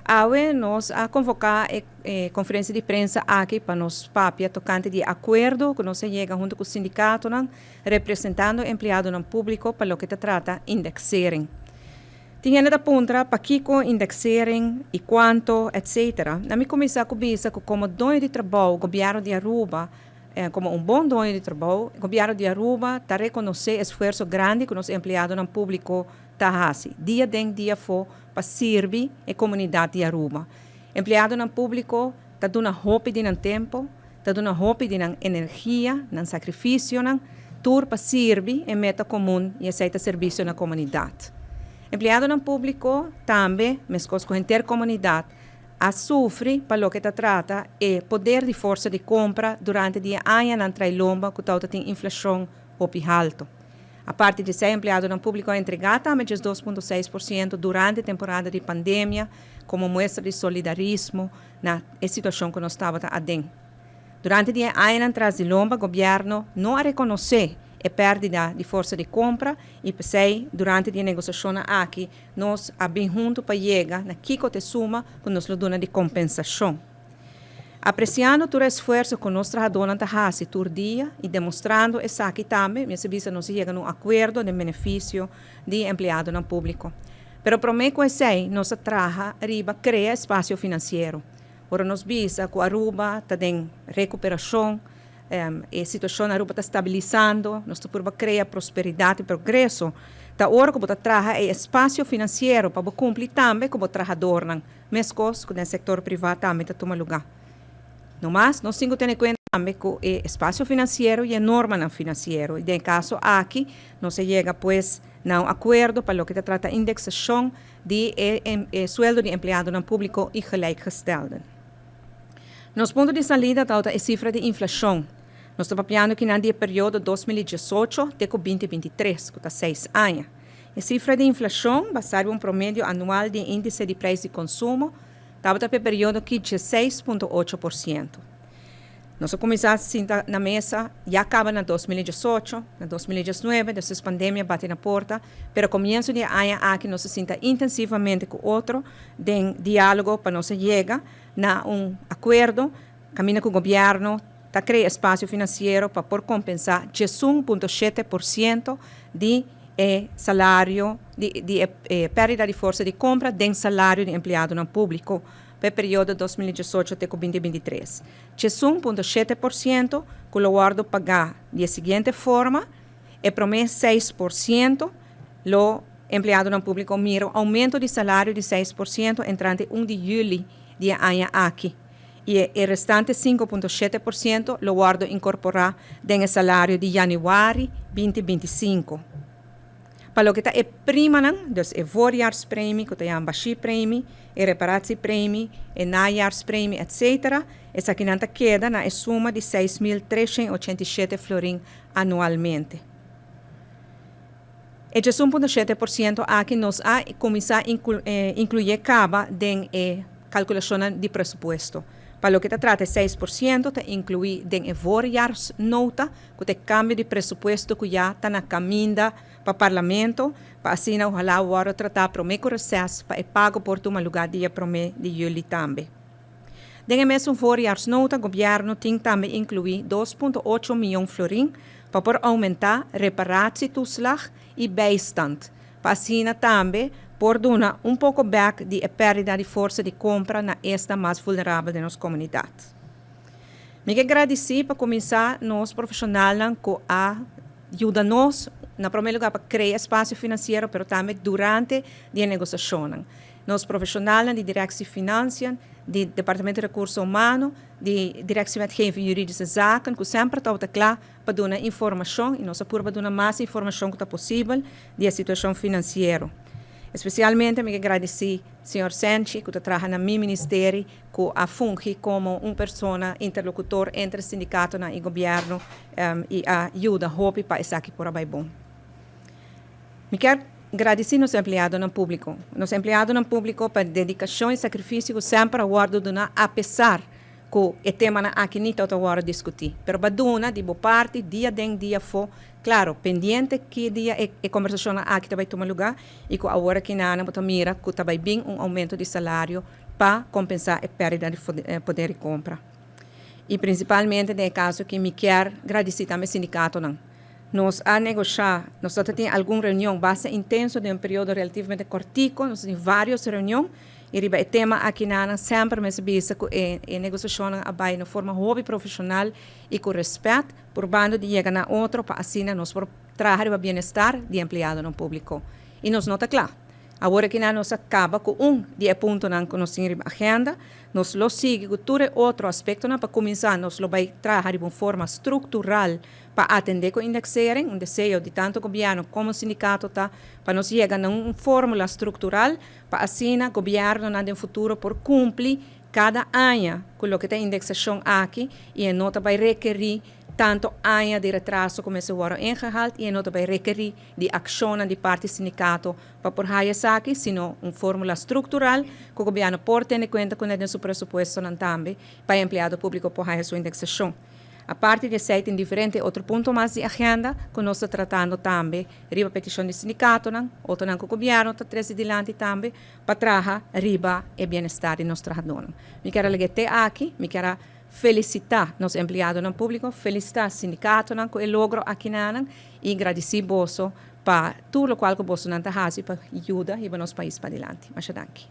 AWE nos a convocar conferência de prensa aqui para nos papia tocante de acordo que nós chega junto com o sindicato, representando o empregado público para o que se trata indexering. Tinha da ponta para Kiko indexering e quanto, etc. Na minha comissão começa que como dono de trabalho, o governo de Aruba, como bom dono de trabalho, o governo de Aruba está reconhecer o esforço grande que os empregados público está fazendo. Dia em dia for para servir a comunidade de Aruba. Empregado público está dando hope de tempo, está dando hope de energia, sacrifício, tur para servir a meta comum e aceitar serviço na comunidade. Empregado público também, mas com a intercomunidade, a sofre para o que se trata é poder de força de compra durante o ano na trailomba que tem inflação alto. A parte de ser empregado público é entregada também 2,6% durante a temporada de pandemia, como mostra de solidarismo na situação que nós estávamos dentro. Durante o ano atrás de lomba, o governo não reconhece a perda de força de compra e durante a negociação aqui, nós abrimos junto para chegar na Kiko te suma que nos dá de compensação. Apreciando todo o esforço que nós trabalhadores fazem todo dia e demonstrando isso aqui também, minha serviço nos chega a um acordo de benefício de empregado público. Pero prometo que sei, nós trabalhamos arriba cria espaço financeiro. Ora nos visa que a Aruba está em recuperação, a situação na Aruba está estabilizando, nós estamos criar prosperidade e progresso. Da hora que você trabalha espaço financeiro para cumprir também como trabalhador, mesmo que no setor privado também está tomando lugar. No mais, nós temos que ter em conta também que o espaço financeiro e a norma financeira. E no caso aqui, nós chega pues a um acordo para o que se trata de indexação de sueldo de empregado público e gelijkgestelde. Nos ponto de salida está a cifra de inflação. Nós estamos falando que no período 2018 até 2023, que está 6 anos. A cifra de inflação, baseada em promédio anual de índice de preço de consumo, estava no período que 16,8%. Nós começamos na mesa, já acaba em 2018, em 2019, depois a pandemia bate na porta, mas começo de ano aqui nós senta intensivamente com outro, em diálogo para nós chegar a um acordo, caminha com o governo, para criar espaço financeiro para por compensar 1,7% de salário, de perda de força de compra de salário de empregado público para o período 2018 até 2023. 1,7% que o guardo pagar de seguinte forma, e promessa 6%, o empregado público mira aumento de salário de 6% entrante 1 de julho de ano aqui. E o restante 5,7% lo guardo incorporar no salário de januário 2025. Para o que está prima, dus voorjaarspremie, que tem basiepremie, reparatiepremie, najaarspremie, etc. Essa aqui não queda na suma de 6.387 florin anualmente. E 1,7% aqui nós começar a incluir caba em calculação de presupuesto. Para o que se trata de 6%, te inclui em voorjaarsnota, que te cambio de presupuesto que já está na caminho para o parlamento, para assim, ojalá o oro tratar para o processo para o pago por um lugar dia de julho também. Dentro mesmo voorjaarsnota, o governo tem também incluir 2,8 milhões de florin para aumentar reparatietoeslag e bijstand, para assim também por dar pouco back de perda de força de compra na esta mais vulnerável de nossa comunidade. Me agradeci para começar nós profissionais que ajuda-nos, na primeiro lugar, para criar espaço financeiro, mas também durante a negociação. Nós profissionais de direção de finanças, de Departamento de Recursos Humanos, de Direção de Wetgeving e Juridische Zaken, que sempre estão claro para dar informação, e nós para dar mais informação que é possível da situação financeira. Especialmente, me agradeci ao Sr. Senchi, que trabalha no meu ministério, que funge como pessoa interlocutor entre o sindicato e o governo e ajuda a para isso aqui por aí bom. Me quero agradecer aos empregados públicos. Nos empregados públicos para a dedicação e sacrifício que sempre aguardo apesar que é tema na aqui nem todo hora discutir. Pero baduna de boa parte dia den dia fo, claro, pendiente que dia é conversação aqui também toma lugar e que agora que na botar mira que também bem aumento de salário para compensar a perda de poder de compra. E principalmente no caso que me quer agradecer também ao sindicato não. Nós a negociar, nós temos alguma reunião base intenso de período relativamente curtico, nós temos várias reuniões. E o tema aqui na sempre me visa que a negociação vai de forma hobby profissional e com respeito, por bando de chegar a outro para assim nós por trazer o bem-estar do empregado no público. E nós nota claro. Agora que nós acaba com de ponto na nossa agenda, nós lo sigue com todo outro aspecto para começar, nós lo vai trazer de uma forma estrutural para atender com indexering, desejo de tanto governo como sindicato para nós chegar a uma fórmula estrutural para assim o governo no futuro por cumprir cada ano com o que tem indexação aqui e não vai requerir tanto anos de retraso como se foram engehaald e não vai requerir de ação de parte do sindicato para por isso aqui, sino uma fórmula estrutural que o governo pode ter em conta com o seu presupuesto também para o empregado público por sua indexação. A parte de sete em diferente outro ponto mais de agenda que nós estamos tratando também, riba petição do sindicato, outro não que o governo está trazendo adiante também, para trazer riba e bem-estar de nossos trabalhadores. Me quero ligar aqui, me quero felicitar os empregados no público, felicitar o sindicato com o logro aqui e agradecer você para tudo o qual você está fazendo para ajudar o nosso país para adiante. Muito obrigado.